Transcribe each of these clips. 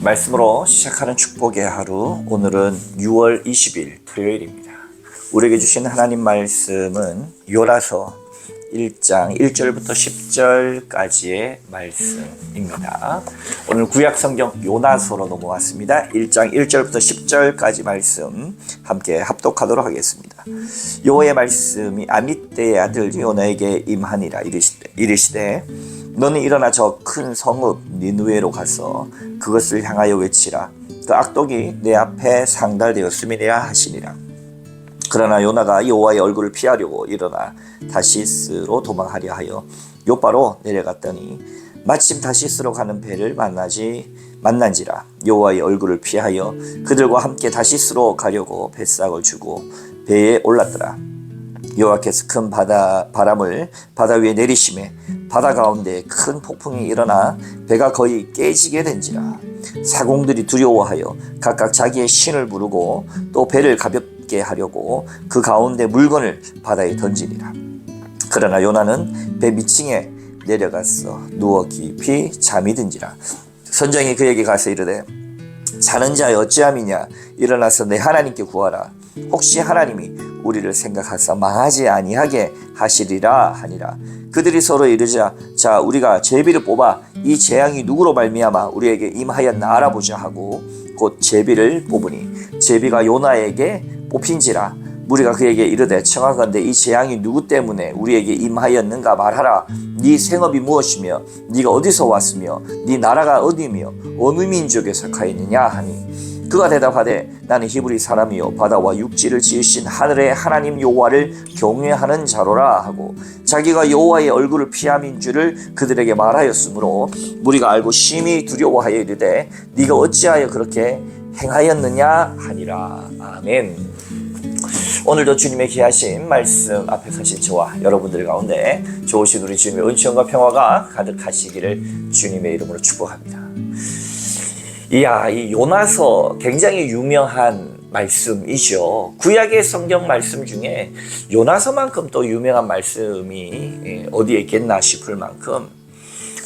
말씀으로 시작하는 축복의 하루, 오늘은 6월 20일 토요일입니다. 우리에게 주신 하나님 말씀은 요나서 1장 1절부터 10절까지의 말씀입니다. 오늘 구약성경 요나서로 넘어왔습니다. 1장 1절부터 10절까지 말씀 함께 합독하도록 하겠습니다. 여호와의 말씀이 아미떼의 아들 요나에게 임하니라. 이르시되 너는 일어나 저 큰 성읍 니느웨로 가서 그것을 향하여 외치라. 그 악독이 내 앞에 상달되었음이니라 하시니라. 그러나 요나가 여호와의 얼굴을 피하려고 일어나 다시스로 도망하려 하여 요바로 내려갔더니 마침 다시스로 가는 배를 만난지라. 여호와의 얼굴을 피하여 그들과 함께 다시스로 가려고 뱃삭을 주고 배에 올랐더라. 여호와께서 큰 바람을 바다 위에 내리시매 바다 가운데 큰 폭풍이 일어나 배가 거의 깨지게 된지라. 사공들이 두려워하여 각각 자기의 신을 부르고 또 배를 가볍게 하려고 그 가운데 물건을 바다에 던지니라. 그러나 요나는 배 밑층에 내려가서 누워 깊이 잠이 든지라. 선장이 그에게 가서 이르되 자는 자여 어찌함이냐. 일어나서 내 하나님께 구하라. 혹시 하나님이 우리를 생각하사 망하지 아니하게 하시리라 하니라. 그들이 서로 이르자 자 우리가 제비를 뽑아 이 재앙이 누구로 말미암아 우리에게 임하였나 알아보자 하고 곧 제비를 뽑으니 제비가 요나에게 뽑힌지라. 무리가 그에게 이르되 청하건대 이 재앙이 누구 때문에 우리에게 임하였는가 말하라. 네 생업이 무엇이며 네가 어디서 왔으며 네 나라가 어디며 어느 민족에 속하였느냐 하니 그가 대답하되 나는 히브리 사람이요 바다와 육지를 지으신 하늘의 하나님 여호와를 경외하는 자로라 하고 자기가 여호와의 얼굴을 피함인 줄을 그들에게 말하였으므로 무리가 알고 심히 두려워하여 이르되 네가 어찌하여 그렇게 행하였느냐 하니라. 아멘. 오늘도 주님의 귀하신 말씀 앞에 서신 저와 여러분들 가운데 좋으신 우리 주님의 은총과 평화가 가득하시기를 주님의 이름으로 축복합니다. 이 요나서 굉장히 유명한 말씀이죠. 구약의 성경 말씀 중에 요나서만큼 또 유명한 말씀이 어디에 있겠나 싶을 만큼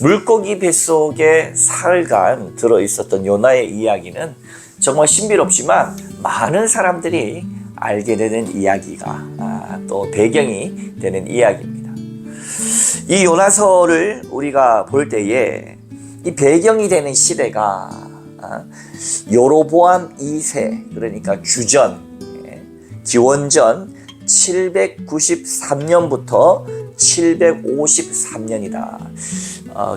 물고기 뱃속에 사흘간 들어있었던 요나의 이야기는 정말 신비롭지만 많은 사람들이 알게 되는 이야기가 또 배경이 되는 이야기입니다. 이 요나서를 우리가 볼 때에 이 배경이 되는 시대가 여로보암 2세 그러니까 기원전 793년부터 753년이다.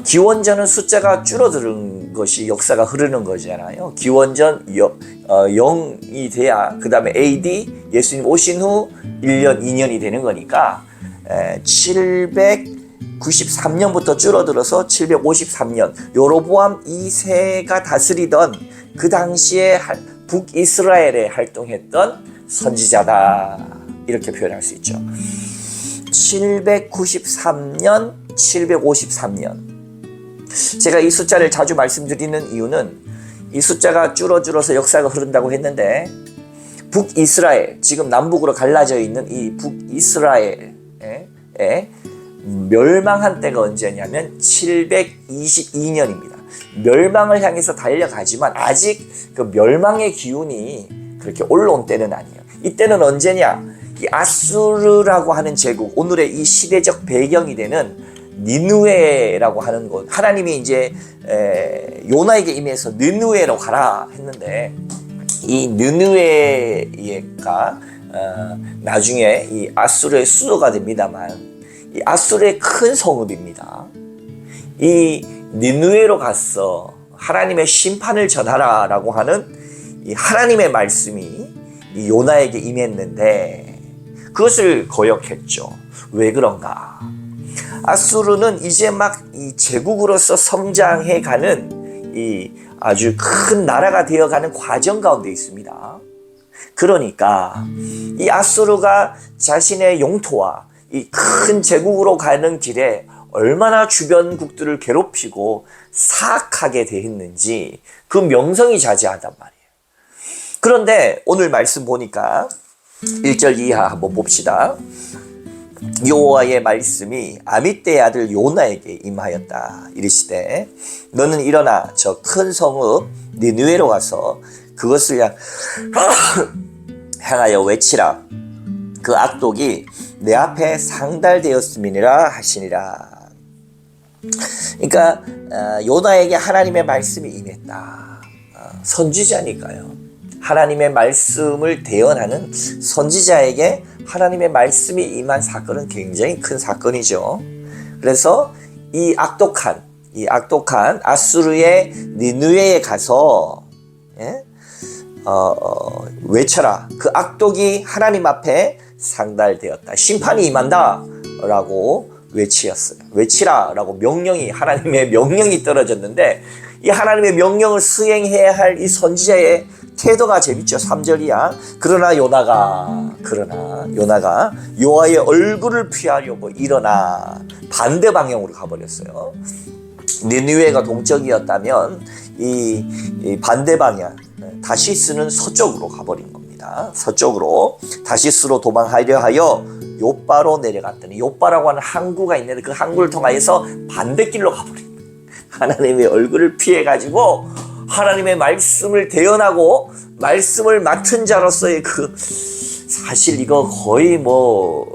기원전은 숫자가 줄어드는 것이 역사가 흐르는 거잖아요. 기원전 0이 돼야 그 다음에 AD 예수님 오신 후 1년 2년이 되는 거니까 793년부터 줄어들어서 753년 여로보암 2세가 다스리던 그 당시에 북이스라엘에 활동했던 선지자다 이렇게 표현할 수 있죠. 793년 753년 제가 이 숫자를 자주 말씀드리는 이유는 이 숫자가 줄어들어서 역사가 흐른다고 했는데 북이스라엘 지금 남북으로 갈라져 있는 이 북이스라엘에 멸망한 때가 언제냐면 722년입니다. 멸망을 향해서 달려가지만 아직 그 멸망의 기운이 그렇게 올라온 때는 아니에요. 이때는 언제냐? 이 아수르라고 하는 제국, 오늘의 이 시대적 배경이 되는 니느웨라고 하는 곳. 하나님이 이제 요나에게 임해서 니느웨로 가라 했는데 이 니느웨가 나중에 이 아수르의 수도가 됩니다만 이 아수르의 큰 성읍입니다. 이 니느웨로 가서 하나님의 심판을 전하라라고 하는 이 하나님의 말씀이 이 요나에게 임했는데 그것을 거역했죠. 왜 그런가? 아수르는 이제 막 이 제국으로서 성장해가는 이 아주 큰 나라가 되어가는 과정 가운데 있습니다. 그러니까 이 아수르가 자신의 영토와 이 큰 제국으로 가는 길에 얼마나 주변국들을 괴롭히고 사악하게 대했는지 그 명성이 자제하단 말이에요. 그런데 오늘 말씀 보니까 1절 이하 한번 봅시다. 여호와의 말씀이 아미떼의 아들 요나에게 임하였다. 이르시되 너는 일어나 저 큰 성읍 니느웨로 가서 그것을 향하여 외치라. 그 악독이 내 앞에 상달되었음이니라 하시니라. 그러니까 요나에게 하나님의 말씀이 임했다. 선지자니까요. 하나님의 말씀을 대언하는 선지자에게 하나님의 말씀이 임한 사건은 굉장히 큰 사건이죠. 그래서 이 악독한 아수르의 니느웨에 가서 외쳐라. 그 악독이 하나님 앞에 상달되었다. 심판이 임한다 라고 외치라 라고 하나님의 명령이 떨어졌는데, 이 하나님의 명령을 수행해야 할 이 선지자의 태도가 재밌죠. 3절이야. 그러나 요나가 여호와의 얼굴을 피하려고 일어나 반대 방향으로 가버렸어요. 니느웨가 동쪽이었다면 이 반대 방향 다시스는 서쪽으로 가버린 겁니다. 서쪽으로 다시스로 도망하려 하여 요바로 내려갔더니, 요바라고 하는 항구가 있는데 그 항구를 통하여서 반대길로 가버린 거예요. 하나님의 얼굴을 피해가지고 하나님의 말씀을 대언하고 말씀을 맡은 자로서의 사실 이거 거의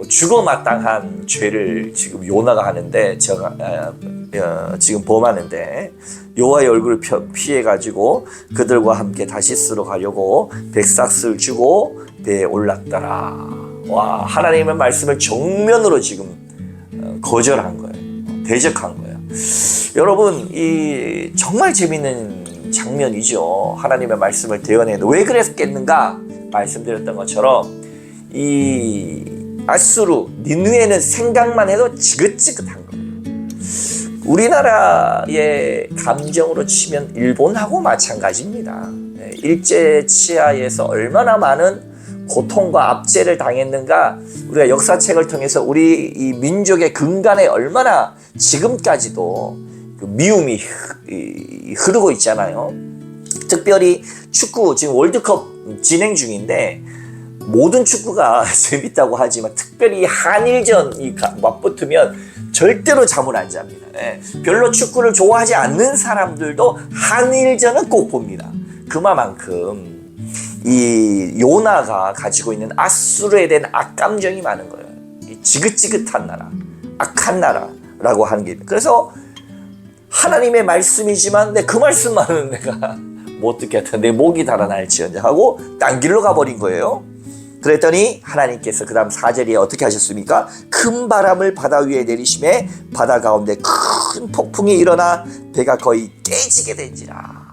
죽어 마땅한 죄를 지금 요나가 하는데, 지금 범하는데, 여호와의 얼굴을 피해가지고 그들과 함께 다시스로 가려고 백삭스를 주고 배에 올랐더라. 와, 하나님의 말씀을 정면으로 지금 거절한 거예요. 대적한 거예요. 여러분, 이 정말 재밌는 장면이죠. 하나님의 말씀을 대언해. 왜 그랬겠는가? 말씀드렸던 것처럼 이 아수르 니느웨는 생각만 해도 지긋지긋한 거예요. 우리나라의 감정으로 치면 일본하고 마찬가지입니다. 일제 치하에서 얼마나 많은 고통과 압제를 당했는가, 우리가 역사책을 통해서 우리 이 민족의 근간에 얼마나 지금까지도 그 미움이 흐르고 있잖아요. 특별히 축구, 지금 월드컵 진행 중인데 모든 축구가 재밌다고 하지만 특별히 한일전이 맞붙으면 절대로 잠을 안 잡니다. 별로 축구를 좋아하지 않는 사람들도 한일전은 꼭 봅니다. 그만큼 이 요나가 가지고 있는 아수르에 대한 악감정이 많은 거예요. 지긋지긋한 나라, 악한 나라라고 하는 게. 그래서 하나님의 말씀이지만 그 말씀만은 내가 못 듣겠다. 내 목이 달아날지언정 하고 딴 길로 가버린 거예요. 그랬더니 하나님께서 그 다음 4절에 어떻게 하셨습니까? 큰 바람을 바다 위에 내리심에 바다 가운데 큰 폭풍이 일어나 배가 거의 깨지게 된지라.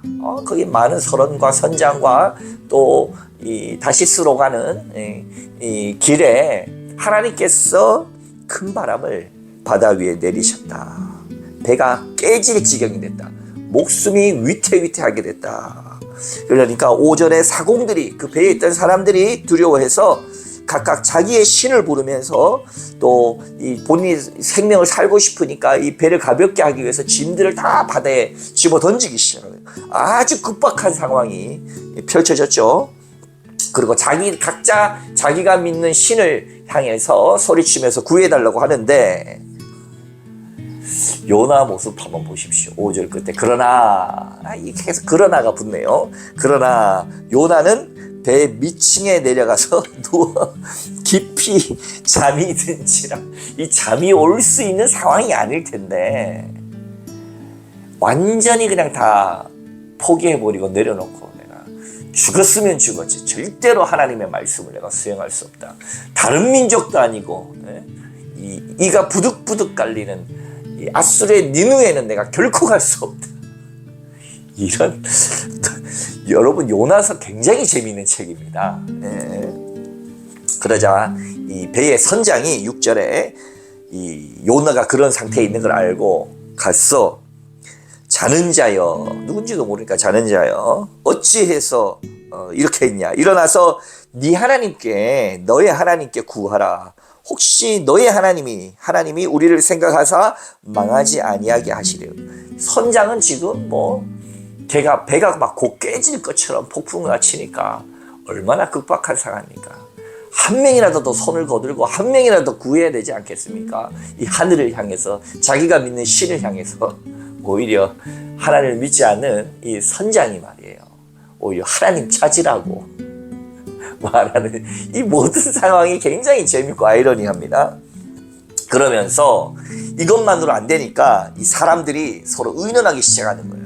거기 많은 선원과 선장과 또 이 다시스로 가는 이 길에 하나님께서 큰 바람을 바다 위에 내리셨다. 배가 깨질 지경이 됐다. 목숨이 위태위태하게 됐다. 그러니까 5절에 사공들이, 그 배에 있던 사람들이 두려워해서 각각 자기의 신을 부르면서 또 이 본인이 생명을 살고 싶으니까 이 배를 가볍게 하기 위해서 짐들을 다 바다에 집어 던지기 시작해요. 아주 급박한 상황이 펼쳐졌죠. 그리고 각자 자기가 믿는 신을 향해서 소리치면서 구해달라고 하는데, 요나 모습 한번 보십시오. 5절 끝에 그러나, 계속 그러나가 붙네요. 그러나 요나는 배 밑층에 내려가서 누워 깊이 잠이 든지라. 이 잠이 올 수 있는 상황이 아닐 텐데 완전히 그냥 다 포기해버리고 내려놓고, 내가 죽었으면 죽었지 절대로 하나님의 말씀을 내가 수행할 수 없다. 다른 민족도 아니고 이가 부득부득 깔리는 이 아수르의 니느웨는 내가 결코 갈 수 없다. 이런 여러분, 요나서 굉장히 재미있는 책입니다. 그러자 이 배의 선장이 6절에 이 요나가 그런 상태에 있는 걸 알고 갔어. 자는 자여, 누군지도 모르니까 자는 자여, 어찌해서 이렇게 했냐. 일어나서 너의 하나님께 구하라. 혹시 너의 하나님이 우리를 생각하사 망하지 아니하게 하시려. 선장은 지금 배가 막 곧 깨질 것처럼 폭풍우가 치니까 얼마나 급박한 상황입니까? 한 명이라도 더 손을 거들고 한 명이라도 구해야 되지 않겠습니까? 이 하늘을 향해서, 자기가 믿는 신을 향해서. 오히려 하나님을 믿지 않는 이 선장이 말이에요, 오히려 하나님 찾으라고 말하는 이 모든 상황이 굉장히 재밌고 아이러니합니다. 그러면서 이것만으로 안 되니까 이 사람들이 서로 의논하기 시작하는 거예요.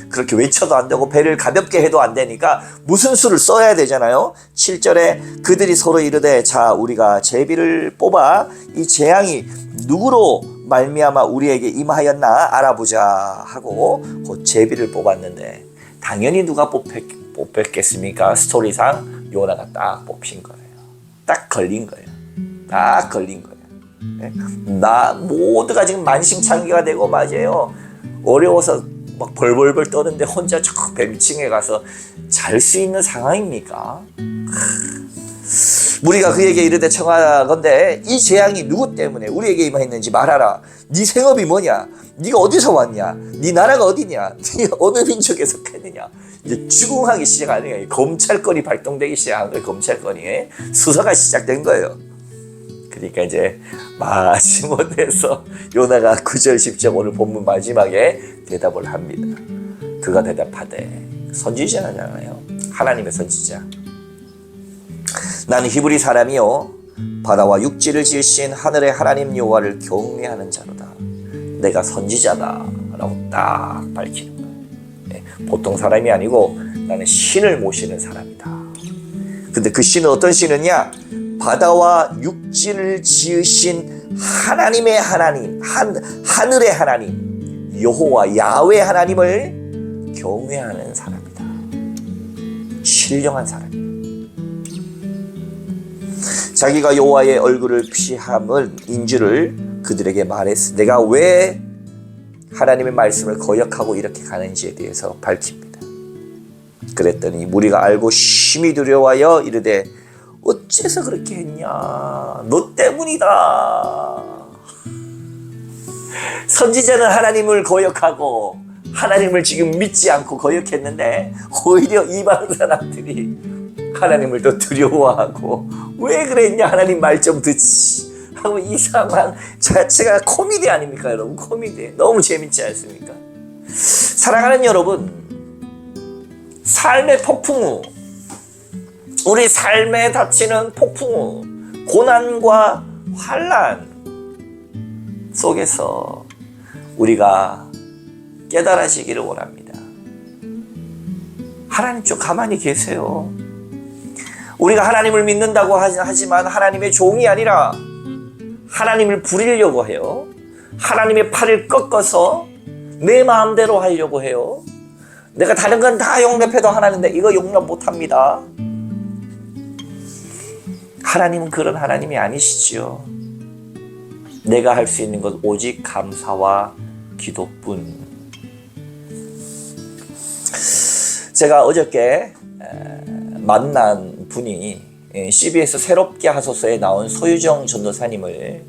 그렇게 외쳐도 안 되고 배를 가볍게 해도 안 되니까 무슨 수를 써야 되잖아요. 7절에 그들이 서로 이르되, 자, 우리가 제비를 뽑아 이 재앙이 누구로 말미암아 우리에게 임하였나 알아보자 하고 곧 제비를 뽑았는데, 당연히 누가 뽑혔겠습니까? 스토리상 요나가 딱 뽑힌 거예요. 딱 걸린 거예요. 딱 걸린 거예요. 나 모두가 지금 만신창기가 되고 맞아요. 어려워서 막 벌벌벌 떠는데 혼자 저 배 위층에 가서 잘 수 있는 상황입니까? 우리가 그에게 이르되 청하건대 이 재앙이 누구 때문에 우리에게 임하였는지 말하라. 네 생업이 뭐냐? 네가 어디서 왔냐? 네 나라가 어디냐? 네 어느 민족에 속했느냐? 이제 추궁하기 시작하는 거예요. 검찰권이 발동되기 시작한 거예요. 검찰권이 수사가 시작된 거예요. 그러니까 이제 마지못해서 요나가 9절 10절 오늘 본문 마지막에 대답을 합니다. 그가 대답하되, 선지자잖아요. 하나님의 선지자. 나는 히브리 사람이요 바다와 육지를 지으신 하늘의 하나님 여호와를 경외하는 자로다. 내가 선지자다 라고 딱 밝히는 거예요. 네, 보통 사람이 아니고 나는 신을 모시는 사람이다. 근데 그 신은 어떤 신이냐? 바다와 육지를 지으신 하나님의 하나님, 하늘의 하나님 여호와 야훼 하나님을 경외하는 사람이다. 신령한 사람이다. 자기가 여호와의 얼굴을 피함을 인주를 그들에게 말했어. 내가 왜 하나님의 말씀을 거역하고 이렇게 가는지에 대해서 밝힙니다. 그랬더니 무리가 알고 심히 두려워하여 이르되, 어째서 그렇게 했냐? 너 때문이다. 선지자는 하나님을 거역하고 하나님을 지금 믿지 않고 거역했는데 오히려 이방 사람들이 하나님을 더 두려워하고, 왜 그랬냐? 하나님 말 좀 듣지 하고, 이 상황 자체가 코미디 아닙니까 여러분? 코미디. 너무 재밌지 않습니까? 사랑하는 여러분, 삶의 폭풍우, 우리 삶에 닥치는 폭풍우, 고난과 환난 속에서 우리가 깨달아지기를 원합니다. 하나님 좀 가만히 계세요. 우리가 하나님을 믿는다고 하지만 하나님의 종이 아니라 하나님을 부리려고 해요. 하나님의 팔을 꺾어서 내 마음대로 하려고 해요. 내가 다른 건 다 용납해도 하나님인데 이거 용납 못합니다. 하나님은 그런 하나님이 아니시죠. 내가 할 수 있는 것 오직 감사와 기도뿐. 제가 어저께 만난 분이 CBS 새롭게 하소서에 나온 소유정 전도사님을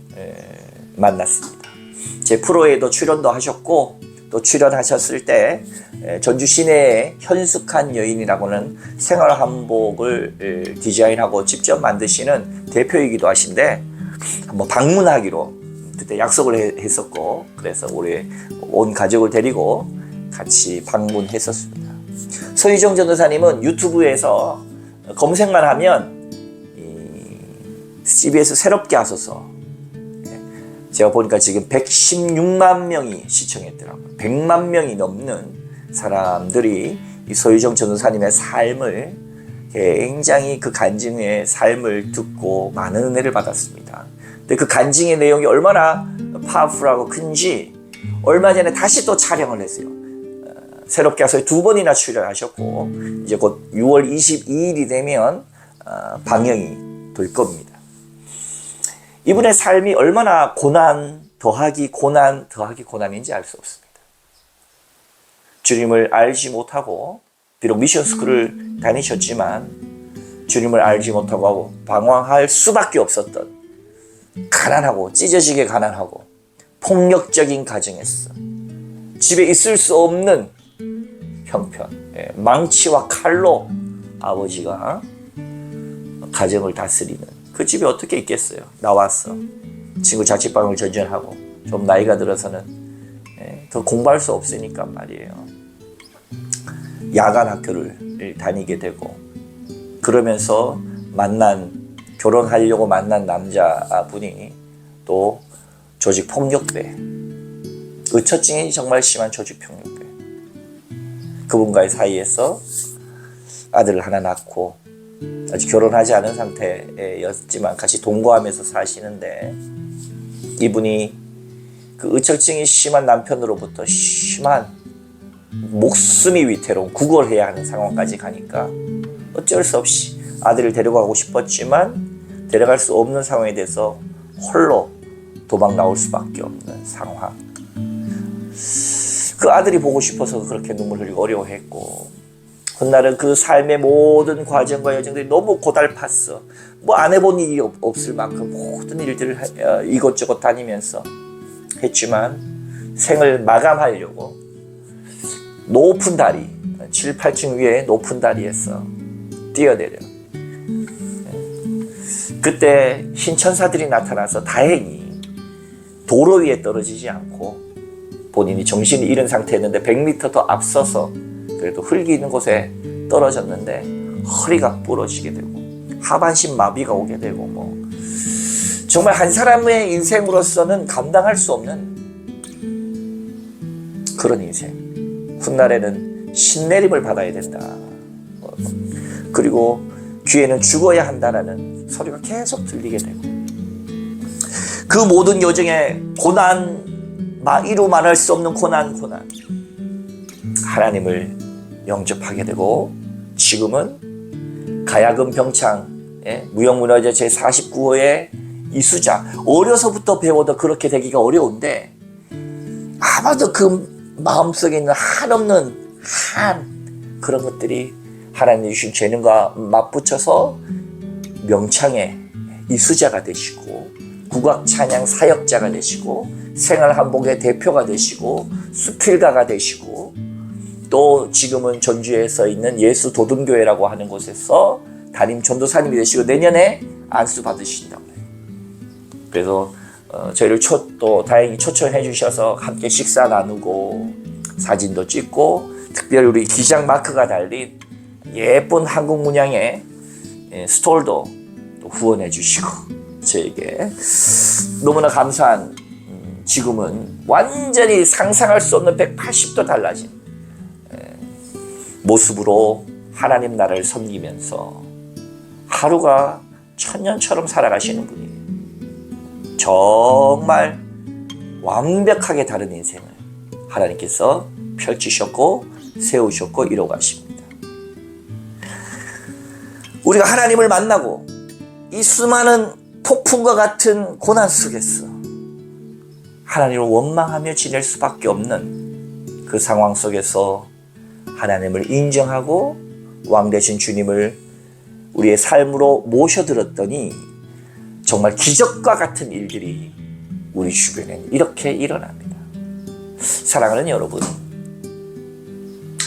만났습니다. 제 프로에도 출연도 하셨고, 또 출연하셨을 때 전주 시내의 현숙한 여인이라고는 생활 한복을 디자인하고 직접 만드시는 대표이기도 하신데, 한번 방문하기로 그때 약속을 했었고, 그래서 우리 온 가족을 데리고 같이 방문했었습니다. 소유정 전도사님은 유튜브에서 검색만 하면 CBS 새롭게 하소서, 제가 보니까 지금 116만 명이 시청했더라고요. 100만 명이 넘는 사람들이 이 소유정 전도사님의 삶을, 굉장히 그 간증의 삶을 듣고 많은 은혜를 받았습니다. 근데 그 간증의 내용이 얼마나 파워풀하고 큰지 얼마 전에 다시 또 촬영을 했어요. 새롭게 하소서에 2번이나 출연하셨고, 이제 곧 6월 22일이 되면 방영이 될 겁니다. 이분의 삶이 얼마나 고난 더하기 고난인지 알 수 없습니다. 주님을 알지 못하고, 비록 미션스쿨을 다니셨지만 주님을 알지 못하고 방황할 수밖에 없었던, 가난하고 찢어지게 가난하고 폭력적인 가정에서 집에 있을 수 없는 형편, 망치와 칼로 아버지가 가정을 다스리는 그 집에 어떻게 있겠어요? 나왔어. 친구 자취방을 전전하고 좀 나이가 들어서는 더 공부할 수 없으니까 말이에요. 야간 학교를 다니게 되고 그러면서 결혼하려고 만난 남자분이 또 조직폭력배, 의처증이 정말 심한 조직폭력배, 그분과의 사이에서 아들을 하나 낳고 아직 결혼하지 않은 상태였지만 같이 동거하면서 사시는데, 이분이 그 의처증이 심한 남편으로부터 심한 목숨이 위태로운 구걸해야 하는 상황까지 가니까 어쩔 수 없이 아들을 데려가고 싶었지만 데려갈 수 없는 상황에 대해서 홀로 도망 나올 수밖에 없는 상황. 그 아들이 보고 싶어서 그렇게 눈물 흘리고 어려워했고, 훗날은 그 삶의 모든 과정과 여정들이 너무 고달팠어. 뭐 안 해본 일이 없을 만큼 모든 일들을 이것저것 다니면서 했지만 생을 마감하려고 높은 다리, 7, 8층 위에 높은 다리에서 뛰어내려. 그때 신천사들이 나타나서 다행히 도로 위에 떨어지지 않고 본인이 정신이 잃은 상태였는데 100m 더 앞서서 그래도 흙이 있는 곳에 떨어졌는데 허리가 부러지게 되고 하반신 마비가 오게 되고 정말 한 사람의 인생으로서는 감당할 수 없는 그런 인생. 훗날에는 신내림을 받아야 된다. 그리고 귀에는 죽어야 한다라는 소리가 계속 들리게 되고, 그 모든 여정의 고난, 이루 말할 수 없는 고난, 하나님을 영접하게 되고, 지금은 가야금 병창 무형문화재 제49호의 이수자, 어려서부터 배워도 그렇게 되기가 어려운데 아마도 그 마음속에 있는 한없는 그런 것들이 하나님이 주신 재능과 맞붙여서 명창의 이수자가 되시고 국악 찬양 사역자가 되시고 생활한복의 대표가 되시고 수필가가 되시고, 또 지금은 전주에서 있는 예수 도든교회라고 하는 곳에서 담임 전도사님이 되시고 내년에 안수 받으신다고 해요. 그래서 저희를 또 다행히 초청해 주셔서 함께 식사 나누고 사진도 찍고, 특별히 우리 기장 마크가 달린 예쁜 한국 문양의 스톨도 또 후원해 주시고 저에게 너무나 감사한, 지금은 완전히 상상할 수 없는 180도 달라진 모습으로 하나님 나라를 섬기면서 하루가 천년처럼 살아가시는 분이에요. 정말 완벽하게 다른 인생을 하나님께서 펼치셨고 세우셨고 이뤄가십니다. 우리가 하나님을 만나고 이 수많은 폭풍과 같은 고난 속에서 하나님을 원망하며 지낼 수밖에 없는 그 상황 속에서 하나님을 인정하고 왕 되신 주님을 우리의 삶으로 모셔들었더니 정말 기적과 같은 일들이 우리 주변에 이렇게 일어납니다. 사랑하는 여러분,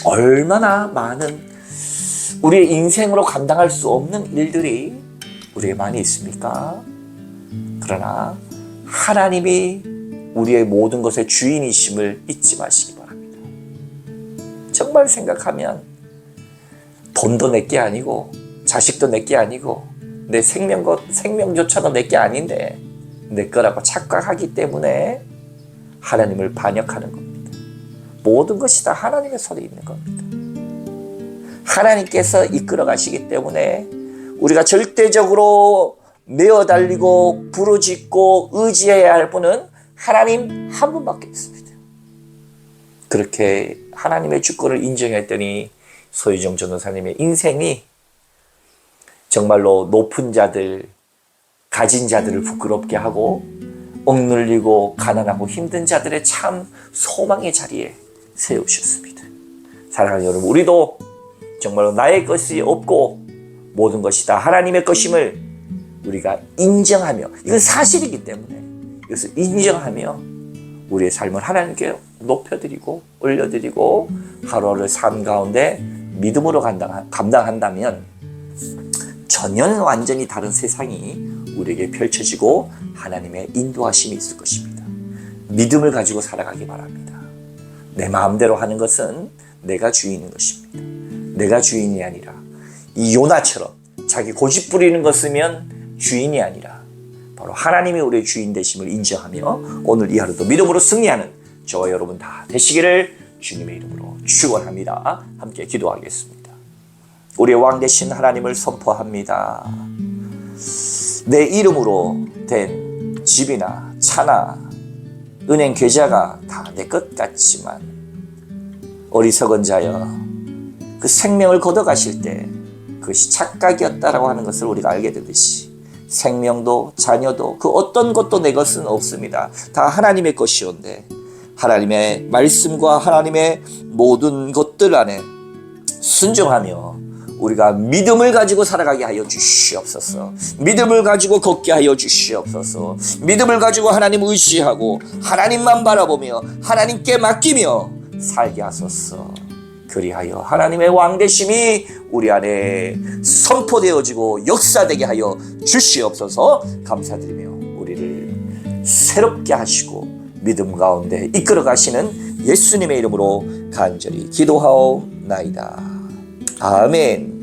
얼마나 많은 우리의 인생으로 감당할 수 없는 일들이 우리에 많이 있습니까? 그러나 하나님이 우리의 모든 것의 주인이심을 잊지 마시기 바랍니다. 정말 생각하면 돈도 내게 아니고 자식도 내게 아니고 내 생명조차도 내게 아닌데 내 거라고 착각하기 때문에 하나님을 반역하는 겁니다. 모든 것이 다 하나님의 손에 있는 겁니다. 하나님께서 이끌어 가시기 때문에 우리가 절대적으로 메어 달리고 부르짖고 의지해야 할 분은 하나님 한 분밖에 없습니다. 그렇게 하나님의 주권을 인정했더니 소유정 전도사님의 인생이 정말로 높은 자들, 가진 자들을 부끄럽게 하고 억눌리고 가난하고 힘든 자들의 참 소망의 자리에 세우셨습니다. 사랑하는 여러분, 우리도 정말로 나의 것이 없고 모든 것이 다 하나님의 것임을 우리가 인정하며, 이건 사실이기 때문에 이것을 인정하며 우리의 삶을 하나님께 높여드리고 올려드리고 하루하루 삶 가운데 믿음으로 감당한다면 전혀 완전히 다른 세상이 우리에게 펼쳐지고 하나님의 인도하심이 있을 것입니다. 믿음을 가지고 살아가기 바랍니다. 내 마음대로 하는 것은 내가 주인인 것입니다. 내가 주인이 아니라 이 요나처럼 자기 고집 부리는 것이면 주인이 아니라 바로 하나님이 우리의 주인 되심을 인정하며 오늘 이 하루도 믿음으로 승리하는 저와 여러분 다 되시기를 주님의 이름으로 축원합니다. 함께 기도하겠습니다. 우리의 왕 되신 하나님을 선포합니다. 내 이름으로 된 집이나 차나 은행 계좌가 다 내 것 같지만 어리석은 자여, 그 생명을 걷어가실 때 그것이 착각이었다라고 하는 것을 우리가 알게 되듯이 생명도 자녀도 그 어떤 것도 내 것은 없습니다. 다 하나님의 것이온데 하나님의 말씀과 하나님의 모든 것들 안에 순종하며 우리가 믿음을 가지고 살아가게 하여 주시옵소서. 믿음을 가지고 걷게 하여 주시옵소서. 믿음을 가지고 하나님 의지하고 하나님만 바라보며 하나님께 맡기며 살게 하소서. 그리하여 하나님의 왕되심이 우리 안에 선포되어지고 역사되게 하여 주시옵소서. 감사드리며 우리를 새롭게 하시고 믿음 가운데 이끌어 가시는 예수님의 이름으로 간절히 기도하옵나이다. 아멘.